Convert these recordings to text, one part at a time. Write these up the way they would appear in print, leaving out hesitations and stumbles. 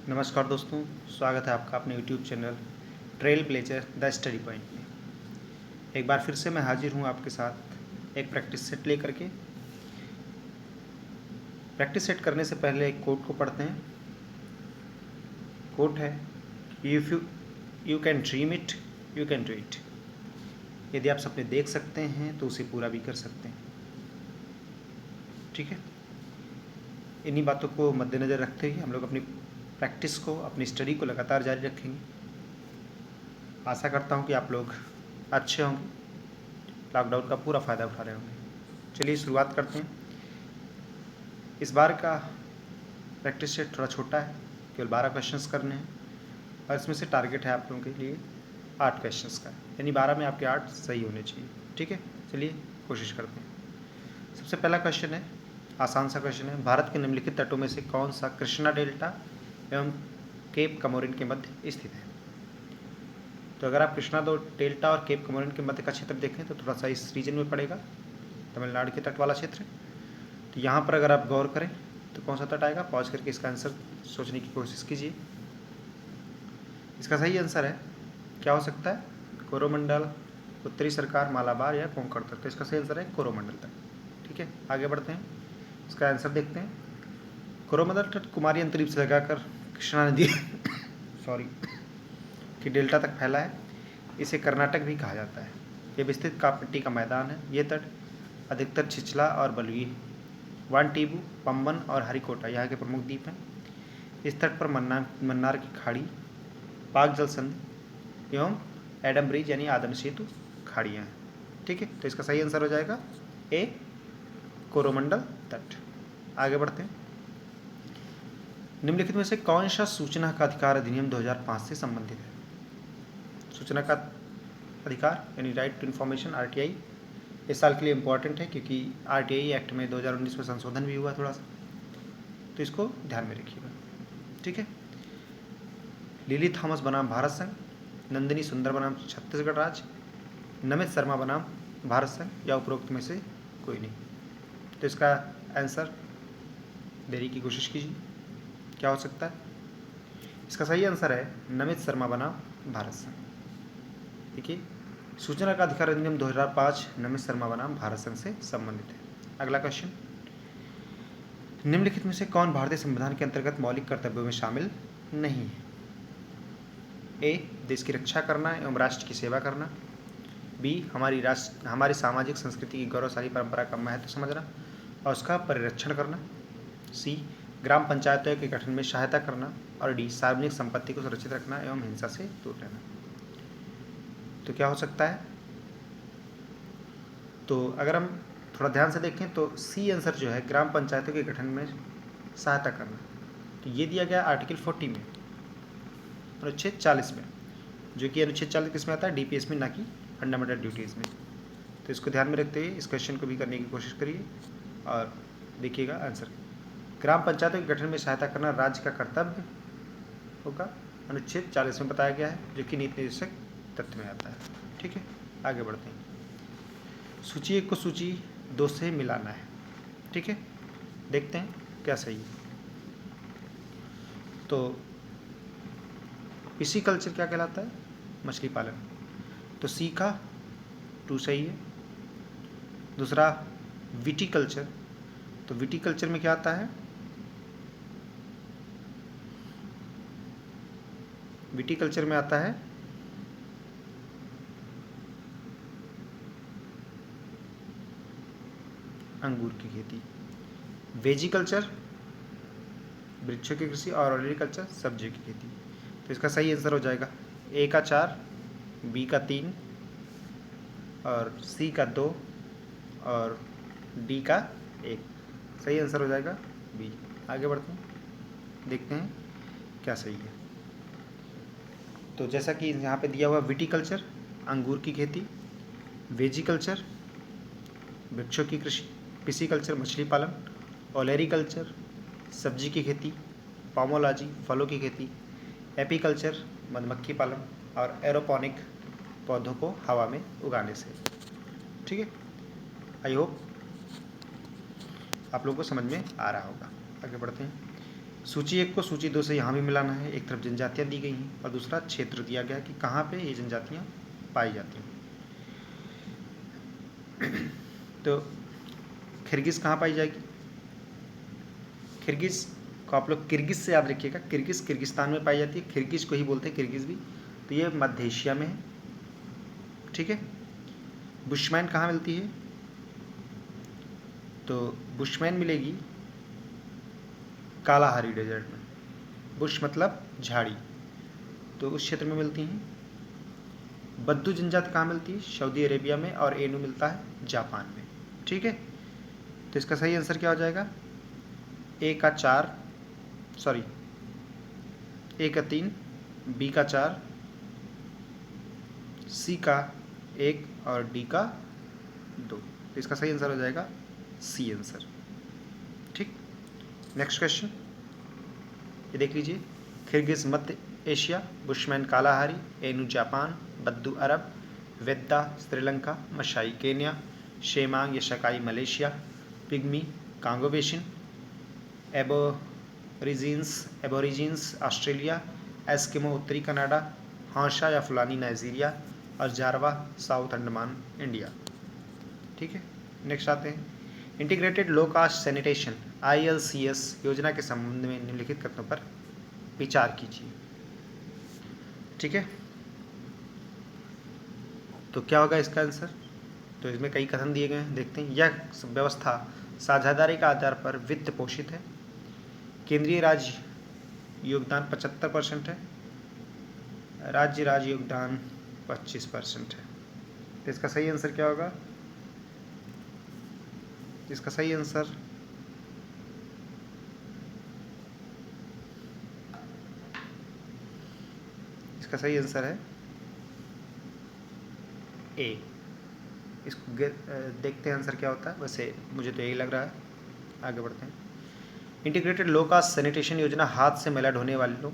नमस्कार दोस्तों, स्वागत है आपका अपने YouTube channel trail blazer the study point में। एक बार फिर से मैं हाजिर हूँ आपके साथ एक प्रैक्टिस सेट लेकर के। प्रैक्टिस सेट करने से पहले एक कोट को पढ़ते हैं। कोट है, if you can dream it, you can do it. यदि आप सपने देख सकते हैं तो उसे पूरा भी कर सकते हैं। ठीक है, इन्हीं बातों को मद्देनज़र रखते हुए हम लोग अपनी प्रैक्टिस को, अपनी स्टडी को लगातार जारी रखेंगे। आशा करता हूँ कि आप लोग अच्छे होंगे, लॉकडाउन का पूरा फ़ायदा उठा रहे होंगे। चलिए शुरुआत करते हैं। इस बार का प्रैक्टिस सेट थोड़ा छोटा है, केवल 12 क्वेश्चंस करने हैं और इसमें से टारगेट है आप लोगों के लिए 8 क्वेश्चंस का, यानी 12 में आपके 8 सही होने चाहिए। ठीक है, चलिए कोशिश करते हैं। सबसे पहला क्वेश्चन है, आसान सा क्वेश्चन है। भारत के निम्नलिखित तटों में से कौन सा कृष्णा डेल्टा एवं केप कमोरिन के मध्य स्थित है? तो अगर आप कृष्णा डेल्टा और केप कमोरिन के मध्य का क्षेत्र देखें तो थोड़ा सा इस रीजन में पड़ेगा, तमिलनाडु के तट वाला क्षेत्र। तो यहाँ पर अगर आप गौर करें तो कौन सा तट आएगा? पॉज करके इसका आंसर सोचने की कोशिश कीजिए। इसका सही आंसर है, क्या हो सकता है? कोरोमंडल, उत्तरी सरकार, मालाबार या कोंकण तट। तो इसका सही आंसर है कोरोमंडल तट। ठीक है, आगे बढ़ते हैं, इसका आंसर देखते हैं। कोरोमंडल तट कुमारी अंतरीप से लगाकर कृष्णा नदी सॉरी कि डेल्टा तक फैला है। इसे कर्नाटक भी कहा जाता है। ये विस्तृत कापमिट्टी का मैदान है। ये तट अधिकतर छिछला और बलुई है। वानटीबू, पम्बन और हरिकोटा यहाँ के प्रमुख द्वीप हैं। इस तट पर मन्नार की खाड़ी, पाक जल संधि एवं एडम ब्रिज यानी आदम सेतु खाड़ियाँ हैं। ठीक है, तो इसका सही आंसर हो जाएगा ए, कोरोमंडल तट। आगे बढ़ते हैं। निम्नलिखित में से कौन सा सूचना का अधिकार अधिनियम 2005 से संबंधित है? सूचना का अधिकार यानी राइट टू इन्फॉर्मेशन, आरटीआई, इस साल के लिए इम्पॉर्टेंट है क्योंकि आरटीआई एक्ट में 2019 में संशोधन भी हुआ थोड़ा सा, तो इसको ध्यान में रखिएगा। ठीक है, लिली थॉमस बनाम भारत संघ, नंदिनी सुंदर बनाम छत्तीसगढ़ राज्य, नमित शर्मा बनाम भारत संघ या उपरोक्त में से कोई नहीं। तो इसका आंसर देने की कोशिश कीजिए, क्या हो सकता है? इसका सही आंसर है नमित शर्मा बनाम भारत संघ। देखिए, सूचना का अधिकार अधिनियम 2005 नमित शर्मा बनाम भारत संघ से संबंधित है। अगला क्वेश्चन, निम्नलिखित में से कौन भारतीय संविधान के अंतर्गत मौलिक कर्तव्यों में शामिल नहीं है? ए, देश की रक्षा करना एवं राष्ट्र की सेवा करना। बी, हमारी सामाजिक संस्कृति की गौरवशाली परंपरा का महत्व समझना और उसका परिरक्षण करना। सी, ग्राम पंचायतों के गठन में सहायता करना। और डी, सार्वजनिक संपत्ति को सुरक्षित रखना एवं हिंसा से दूर रहना। तो क्या हो सकता है? तो अगर हम थोड़ा ध्यान से देखें तो सी आंसर जो है, ग्राम पंचायतों के गठन में सहायता करना, तो ये दिया गया आर्टिकल 40 में, अनुच्छेद 40 में, जो कि अनुच्छेद 40 किस में आता है? डीपीएस में, ना कि फंडामेंटल ड्यूटीज़ में। तो इसको ध्यान में रखते हुए इस क्वेश्चन को भी करने की कोशिश करिए और देखिएगा आंसर। ग्राम पंचायतों के गठन में सहायता करना राज्य का कर्तव्य होगा, अनुच्छेद 40 में बताया गया है, जो कि नीति निर्देशक तथ्य में आता है। ठीक है, आगे बढ़ते हैं। सूची 1 को सूची 2 से मिलाना है। ठीक है, देखते हैं क्या सही है। तो पिसीकल्चर क्या कहलाता है? मछली पालन। तो सी का 2 सही है। दूसरा विटीकल्चर, तो विटीकल्चर में क्या आता है? विटीकल्चर में आता है अंगूर की खेती। वेजिकल्चर, वृक्षों की कृषि, और ऑलरिकल्चर, सब्जियों की खेती। तो इसका सही आंसर हो जाएगा ए का 4, बी का 3 और सी का 2 और डी का 1। सही आंसर हो जाएगा बी। आगे बढ़ते हैं, देखते हैं क्या सही है। तो जैसा कि यहाँ पे दिया हुआ, विटीकल्चर अंगूर की खेती, वेजिकल्चर वृक्षों की कृषि, पिसीकल्चर मछली पालन, ओलेरिकल्चर सब्जी की खेती, पोमोलॉजी फलों की खेती, एपीकल्चर मधुमक्खी पालन और एरोपोनिक पौधों को हवा में उगाने से। ठीक है, आई होप आप लोगों को समझ में आ रहा होगा। आगे बढ़ते हैं। सूची 1 को सूची 2 से यहाँ भी मिलाना है। एक तरफ जनजातियाँ दी गई हैं और दूसरा क्षेत्र दिया गया है कि कहाँ पे ये जनजातियाँ पाई जाती हैं। तो किर्गिज़ कहाँ पाई जाएगी? किर्गिज़ को आप लोग किर्गिज़ से याद रखिएगा। किर्गिज़ किर्गिस्तान में पाई जाती है, किर्गिज़ को ही बोलते हैं किर्गिज़ भी। तो ये मध्य एशिया में है, ठीक है। बुशमैन कहाँ मिलती है? तो बुशमैन मिलेगी कालाहारी डेजर्ट में। बुश मतलब झाड़ी, तो उस क्षेत्र में मिलती हैं। बद्दू जनजाति कहाँ मिलती है? सऊदी अरेबिया में, और एनू मिलता है जापान में, ठीक है। तो इसका सही आंसर क्या हो जाएगा? ए का 4, सॉरी ए का 3, बी का 4, सी का 1 और डी का 2। तो इसका सही आंसर हो जाएगा सी आंसर, ठीक। नेक्स्ट क्वेश्चन ये देख लीजिए। किर्गिज़ मध्य Asia, Bushman Kalahari, Ainu Japan, बद्दू Arab, Vedda Sri Lanka, Masai Kenya, Semang या Sakai Malaysia, Pygmy Congo basin, Aborigines Australia, Eskimo उत्तरी कनाडा, हांसा या फुलानी नाइजीरिया, और जारवा साउथ अंडमान इंडिया, ठीक है। नेक्स्ट आते हैं। इंटीग्रेटेड लो कास्ट सैनिटेशन ILCS योजना के संबंध में निम्नलिखित कथनों पर विचार कीजिए, ठीक है। तो क्या होगा इसका आंसर? तो इसमें कई कथन दिए गए हैं, देखते हैं। यह व्यवस्था साझेदारी के आधार पर वित्त पोषित है। केंद्रीय राज्य योगदान 75% है, राज्य योगदान 25% है। तो इसका सही आंसर क्या होगा? इसका सही आंसर है ए। इसको देखते हैं आंसर क्या होता है। वैसे मुझे तो यही लग रहा है। आगे बढ़ते हैं। इंटीग्रेटेड लो कास्ट सैनिटेशन योजना हाथ से मैला ढोने वालों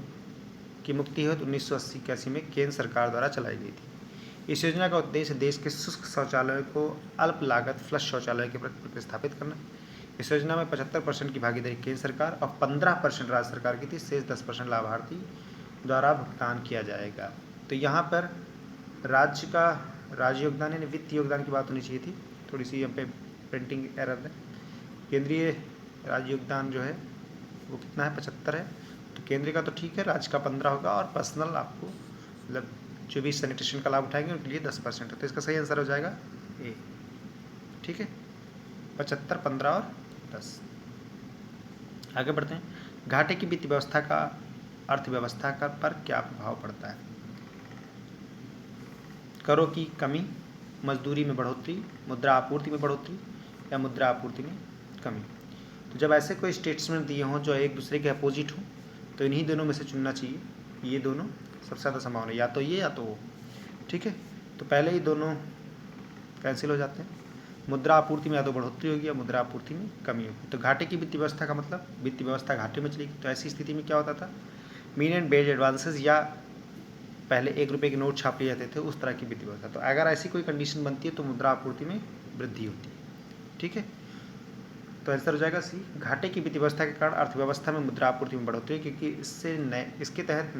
की मुक्ति हेतु 1980-81 में केंद्र सरकार द्वारा चलाई गई थी। इस योजना का उद्देश्य देश के शुष्क शौचालयों को अल्प लागत फ्लश शौचालय के प्रति प्रतिस्थापित करना। इस योजना में 75% की भागीदारी केंद्र सरकार और 15% राज्य सरकार की थी। शेष 10% लाभार्थी द्वारा भुगतान किया जाएगा। तो यहाँ पर राज्य योगदान यानी वित्त योगदान की बात होनी चाहिए थी, थोड़ी सी यहाँ पे प्रिंटिंग एरर है। केंद्रीय राज्य योगदान जो है वो कितना है? 75 है। तो केंद्र का तो ठीक है, राज्य का 15 होगा, और पर्सनल आपको मतलब जो भी सैनिटेशन का लाभ उठाएंगे उनके लिए 10% है। तो इसका सही आंसर हो जाएगा ए, ठीक है। 75, 15 और 10। आगे बढ़ते हैं। घाटे की वित्त व्यवस्था का अर्थव्यवस्था का पर क्या प्रभाव पड़ता है? करों की कमी, मजदूरी में बढ़ोतरी, मुद्रा आपूर्ति में बढ़ोतरी, या मुद्रा आपूर्ति में कमी। तो जब ऐसे कोई स्टेटमेंट दिए हों जो एक दूसरे के अपोजिट हों, तो इन्हीं दोनों में से चुनना चाहिए। ये दोनों सबसे ज़्यादा संभावना, या तो ये या तो वो, ठीक है। तो पहले ही दोनों कैंसिल हो जाते हैं। मुद्रा आपूर्ति में या तो बढ़ोतरी होगी या मुद्रा आपूर्ति में कमी होगी। तो घाटे की वित्तीय व्यवस्था का मतलब वित्तीय व्यवस्था घाटे में चलेगी। तो ऐसी स्थिति में क्या होता था? मीन एंड बेज एडवांसेस, या पहले 1 रुपये के नोट छाप लिए जाते थे, उस तरह की वित्तीय व्यवस्था। तो अगर ऐसी कोई कंडीशन बनती है तो मुद्रा आपूर्ति में वृद्धि होती है, ठीक है। तो आंसर हो जाएगा सी। घाटे की वित्तीय व्यवस्था के कारण अर्थव्यवस्था में मुद्रा आपूर्ति में बढ़ोतरी, क्योंकि इसके तहत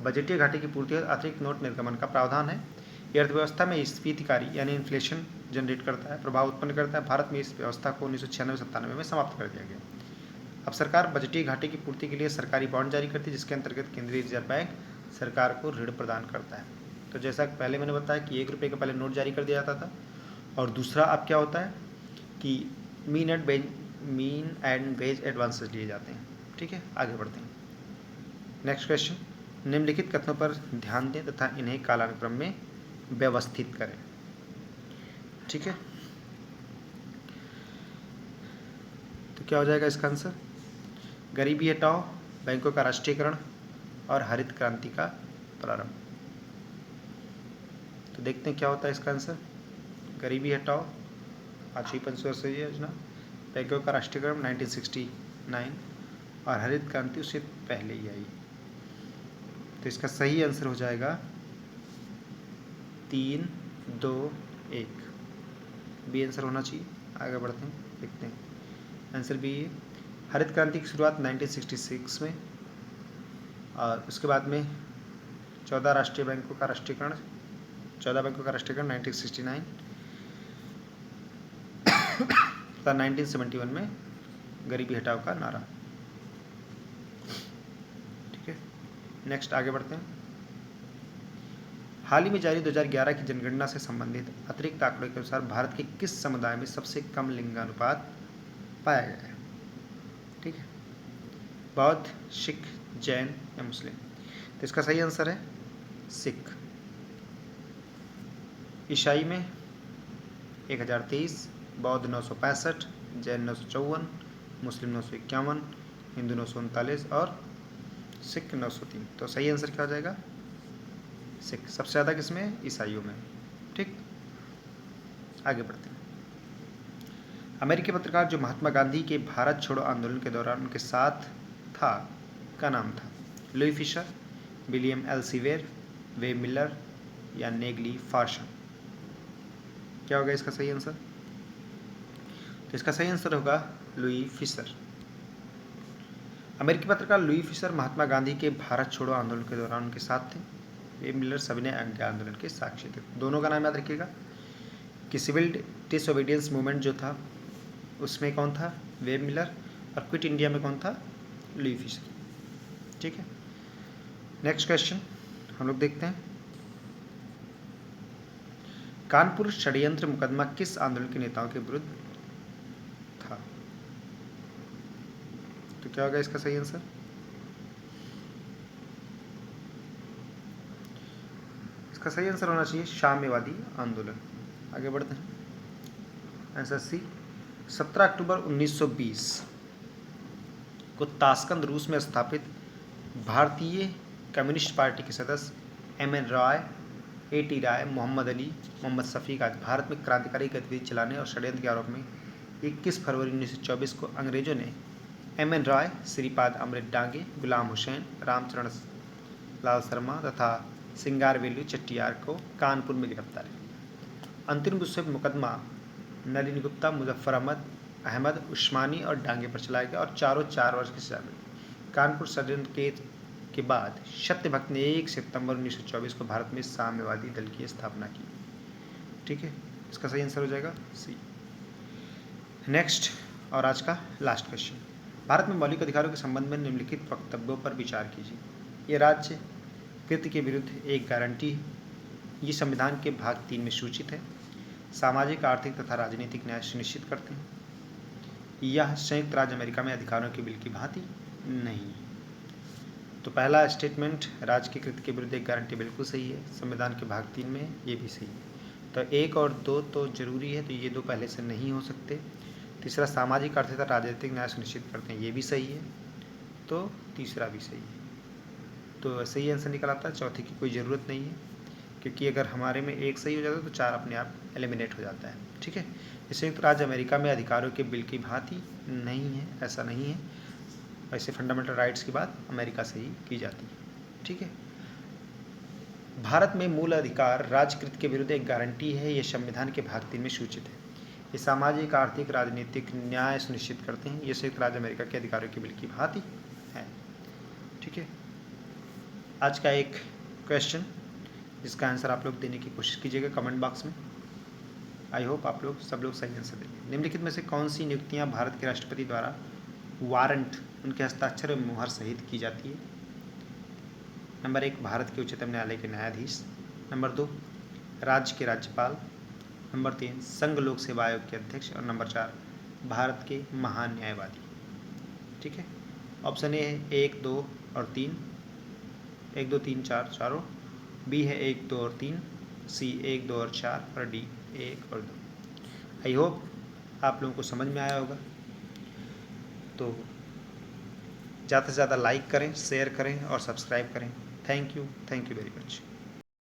बजटीय घाटे की पूर्ति और अतिरिक्त नोट निर्गमन का प्रावधान है। यह अर्थव्यवस्था में स्फीतिकारी यानी इन्फ्लेशन जनरेट करता है, प्रभाव उत्पन्न करता है। भारत में इस व्यवस्था को 1996-97 में समाप्त कर दिया गया। अब सरकार बजटीय घाटे की पूर्ति के लिए सरकारी बॉन्ड जारी करती है, जिसके अंतर्गत केंद्रीय रिजर्व बैंक सरकार को ऋण प्रदान करता है। तो जैसा पहले मैंने बताया कि 1 रुपये का पहले नोट जारी कर दिया जाता था, और दूसरा अब क्या होता है कि मीन एंड वेज एडवांसेस लिए जाते हैं, ठीक है। आगे बढ़ते हैं। Next question. निम्नलिखित कथनों पर ध्यान दें तथा इन्हें कालानुक्रम में व्यवस्थित करें, ठीक है। तो क्या हो जाएगा इसका आंसर? गरीबी हटाओ, बैंकों का राष्ट्रीयकरण, और हरित क्रांति का प्रारंभ। तो देखते हैं क्या होता है इसका आंसर। गरीबी हटाओ 5वीं पंचवर्षीय योजना, बैंकों का राष्ट्रीयकरण 1969, और हरित क्रांति उससे पहले ही आई। तो इसका सही आंसर हो जाएगा 3, 2, 1 बी आंसर होना चाहिए। आगे बढ़ते हैं, देखते हैं। आंसर बी है। हरित क्रांति की शुरुआत 1966 में, और उसके बाद में 14 राष्ट्रीय बैंकों का राष्ट्रीयकरण 1969 तथा 1971 में गरीबी हटाओ का नारा। ठीक है, नेक्स्ट आगे बढ़ते हैं। हाल ही में जारी 2011 की जनगणना से संबंधित अतिरिक्त आंकड़ों के अनुसार भारत के किस समुदाय में सबसे कम लिंगानुपात पाया गया है? ठीक है, बौद्ध, सिख, जैन या मुस्लिम? तो इसका सही आंसर है सिख। ईसाई में 1023, बौद्ध 965, जैन 954, मुस्लिम 951, हिंदू 939 और सिख 903। तो सही आंसर क्या हो जाएगा? सिख। सबसे ज़्यादा किसमें? ईसाइयों में। ठीक, आगे बढ़ते हैं। अमेरिकी पत्रकार जो महात्मा गांधी के भारत छोड़ो आंदोलन के दौरान उनके साथ था, का नाम था? Louis Fischer, William L Shirer, Webb Miller या नेगली फार्शन? क्या होगा इसका सही आंसर? तो इसका सही आंसर होगा लुई फिशर। अमेरिकी पत्रकार लुई फिशर महात्मा गांधी के भारत छोड़ो आंदोलन के दौरान उनके साथ थे। वेब मिलर सविनय आज्ञा आंदोलन के साक्षी थे। दोनों का नाम याद रखिएगा कि सिविल डिसओबीडियंस मूवमेंट जो था उसमें कौन था? Web Miller. और क्विट इंडिया में कौन था? Louis Fisher. ठीक है, नेक्स्ट क्वेश्चन हम लोग देखते हैं। कानपुर षड्यंत्र मुकदमा किस आंदोलन के नेताओं के विरुद्ध था? तो क्या होगा इसका सही आंसर? इसका सही आंसर होना चाहिए साम्यवादी आंदोलन। आगे बढ़ते हैं। Answer C. 17 अक्टूबर 1920 को ताशकंद रूस में स्थापित भारतीय कम्युनिस्ट पार्टी के सदस्य एम.एन. रॉय, ए.टी. राय, मोहम्मद अली, मोहम्मद शफीक आज भारत में क्रांतिकारी गतिविधि चलाने और षड्यंत्र के आरोप में 21 फरवरी 1924 को अंग्रेजों ने एम.एन. रॉय, श्रीपाद अमृत डांगे, गुलाम हुसैन, रामचरण लाल शर्मा तथा सिंगारवेलु चेट्टियार को कानपुर में गिरफ्तार किया। अंतरिम रूप से मुकदमा नलिनी गुप्ता, मुजफ्फर अहमद उस्मानी और डांगे पर चलाया गया और चारों 4 वर्ष की सजा मिली। कानपुर षड्यंत्र के बाद सत्यभक्त ने 1 सितंबर 1924 को भारत में साम्यवादी दल की स्थापना की। ठीक है, इसका सही आंसर हो जाएगा सी। नेक्स्ट और आज का लास्ट क्वेश्चन। भारत में मौलिक अधिकारों के संबंध में निम्नलिखित वक्तव्यों पर विचार कीजिए। ये राज्य कृत्य के विरुद्ध एक गारंटी है। ये संविधान के भाग 3 में सूचित है। सामाजिक, आर्थिक तथा राजनीतिक न्याय सुनिश्चित करते हैं। यह संयुक्त राज्य अमेरिका में अधिकारों के बिल की भांति नहीं है। तो पहला स्टेटमेंट राज्य के कृत्य के विरुद्ध एक गारंटी बिल्कुल सही है। संविधान के भाग 3 में ये भी सही है। तो 1 और 2 तो जरूरी है, तो ये 2 पहले से नहीं हो सकते। तीसरा सामाजिक, आर्थिक तथा राजनीतिक न्याय सुनिश्चित करते हैं, ये भी सही है। तो तीसरा भी सही है। तो सही आंसर निकल आता है। चौथे की कोई ज़रूरत नहीं है, क्योंकि अगर हमारे में एक सही हो जाता है तो 4 अपने आप एलिमिनेट हो जाता है। ठीक है, संयुक्त राज्य अमेरिका में अधिकारों के बिल की भांति नहीं है, ऐसा नहीं है। वैसे फंडामेंटल राइट्स की बात अमेरिका से ही की जाती है। ठीक है, भारत में मूल अधिकार राज्यकृत के विरुद्ध एक गारंटी है। ये संविधान के भाग 3 में सूचित है। ये सामाजिक, आर्थिक, राजनीतिक न्याय सुनिश्चित करते हैं। ये संयुक्त राज्य अमेरिका के अधिकारों के बिल की भांति है। ठीक है, आज का एक क्वेश्चन जिसका आंसर आप लोग देने की कोशिश कीजिएगा कमेंट बॉक्स में। आई होप आप लोग सब लोग सही आंसर देंगे। निम्नलिखित में से कौन सी नियुक्तियां भारत के राष्ट्रपति द्वारा वारंट, उनके हस्ताक्षर एवं मुहर सहित की जाती है? नंबर 1 भारत के उच्चतम न्यायालय के न्यायाधीश। नंबर 2 राज्य के राज्यपाल। नंबर 3 संघ लोक सेवा आयोग के अध्यक्ष। और नंबर 4 भारत के महान न्यायवादी। ठीक है, ऑप्शन ए है 1, 2 और 3, 1, 2, 3, 4 चारों। बी है 1, 2 और 3, सी 1, 2 और 4 और डी 1 और 2। आई होप आप लोगों को समझ में आया होगा। तो ज़्यादा से ज़्यादा लाइक करें, शेयर करें और सब्सक्राइब करें। Thank you very much.